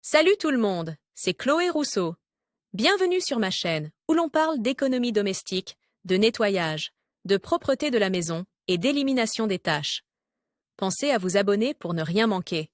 Salut tout le monde, c'est Chloé Rousseau. Bienvenue sur ma chaîne où l'on parle d'économie domestique, de nettoyage, de propreté de la maison et d'élimination des tâches. Pensez à vous abonner pour ne rien manquer.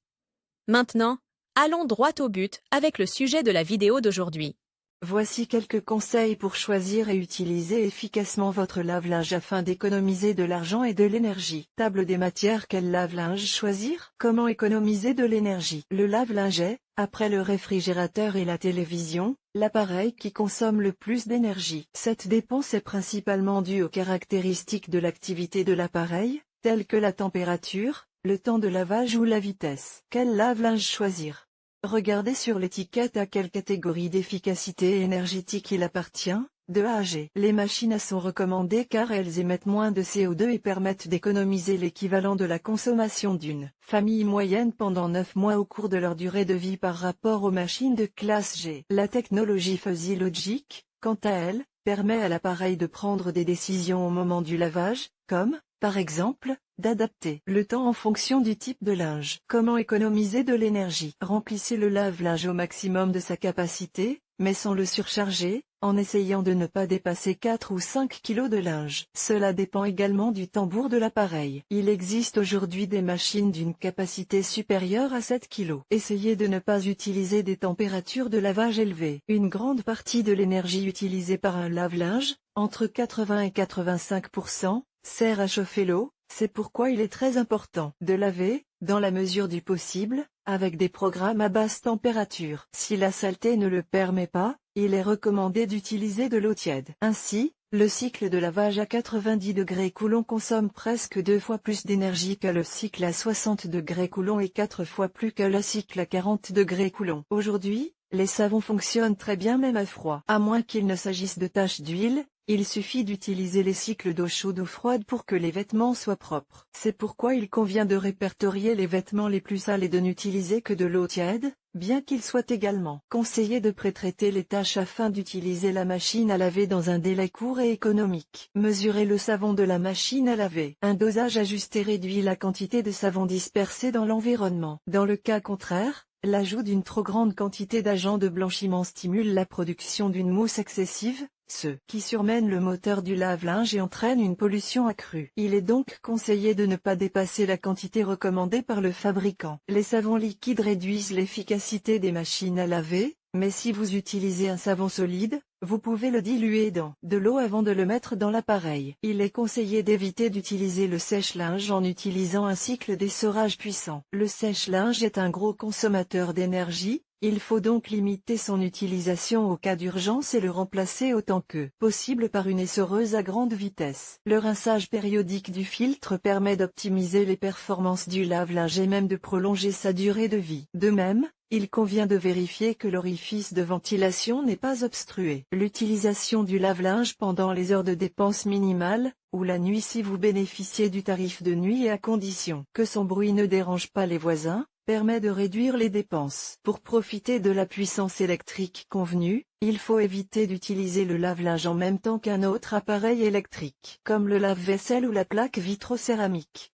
Maintenant, allons droit au but avec le sujet de la vidéo d'aujourd'hui. Voici quelques conseils pour choisir et utiliser efficacement votre lave-linge afin d'économiser de l'argent et de l'énergie. Table des matières. Quel lave-linge choisir? Comment économiser de l'énergie? Le lave-linge est, après le réfrigérateur et la télévision, l'appareil qui consomme le plus d'énergie. Cette dépense est principalement due aux caractéristiques de l'activité de l'appareil, telles que la température, le temps de lavage ou la vitesse. Quel lave-linge choisir? Regardez sur l'étiquette à quelle catégorie d'efficacité énergétique il appartient, de A à G. Les machines à sont recommandées car elles émettent moins de CO2 et permettent d'économiser l'équivalent de la consommation d'une famille moyenne pendant 9 mois au cours de leur durée de vie par rapport aux machines de classe G. La technologie Fuzzy Logic, quant à elle, permet à l'appareil de prendre des décisions au moment du lavage, comme, par exemple, d'adapter le temps en fonction du type de linge. Comment économiser de l'énergie? Remplissez le lave-linge au maximum de sa capacité, mais sans le surcharger, en essayant de ne pas dépasser 4 ou 5 kg de linge. Cela dépend également du tambour de l'appareil. Il existe aujourd'hui des machines d'une capacité supérieure à 7 kg. Essayez de ne pas utiliser des températures de lavage élevées. Une grande partie de l'énergie utilisée par un lave-linge, entre 80 et 85%, sert à chauffer l'eau. C'est pourquoi il est très important de laver, dans la mesure du possible, avec des programmes à basse température. Si la saleté ne le permet pas, il est recommandé d'utiliser de l'eau tiède. Ainsi, le cycle de lavage à 90 degrés Coulomb consomme presque 2 fois plus d'énergie que le cycle à 60 degrés Coulomb et 4 fois plus que le cycle à 40 degrés Coulomb. Aujourd'hui, les savons fonctionnent très bien même à froid. À moins qu'il ne s'agisse de taches d'huile, il suffit d'utiliser les cycles d'eau chaude ou froide pour que les vêtements soient propres. C'est pourquoi il convient de répertorier les vêtements les plus sales et de n'utiliser que de l'eau tiède, bien qu'il soit également conseillé de pré-traiter les tâches afin d'utiliser la machine à laver dans un délai court et économique. Mesurez le savon de la machine à laver. Un dosage ajusté réduit la quantité de savon dispersé dans l'environnement. Dans le cas contraire, l'ajout d'une trop grande quantité d'agents de blanchiment stimule la production d'une mousse excessive, ce qui surmène le moteur du lave-linge et entraîne une pollution accrue. Il est donc conseillé de ne pas dépasser la quantité recommandée par le fabricant. Les savons liquides réduisent l'efficacité des machines à laver, mais si vous utilisez un savon solide, vous pouvez le diluer dans de l'eau avant de le mettre dans l'appareil. Il est conseillé d'éviter d'utiliser le sèche-linge en utilisant un cycle d'essorage puissant. Le sèche-linge est un gros consommateur d'énergie. Il faut donc limiter son utilisation au cas d'urgence et le remplacer autant que possible par une essoreuse à grande vitesse. Le rinçage périodique du filtre permet d'optimiser les performances du lave-linge et même de prolonger sa durée de vie. De même, il convient de vérifier que l'orifice de ventilation n'est pas obstrué. L'utilisation du lave-linge pendant les heures de dépense minimale, ou la nuit si vous bénéficiez du tarif de nuit et à condition que son bruit ne dérange pas les voisins, permet de réduire les dépenses. Pour profiter de la puissance électrique convenue, il faut éviter d'utiliser le lave-linge en même temps qu'un autre appareil électrique, comme le lave-vaisselle ou la plaque vitrocéramique.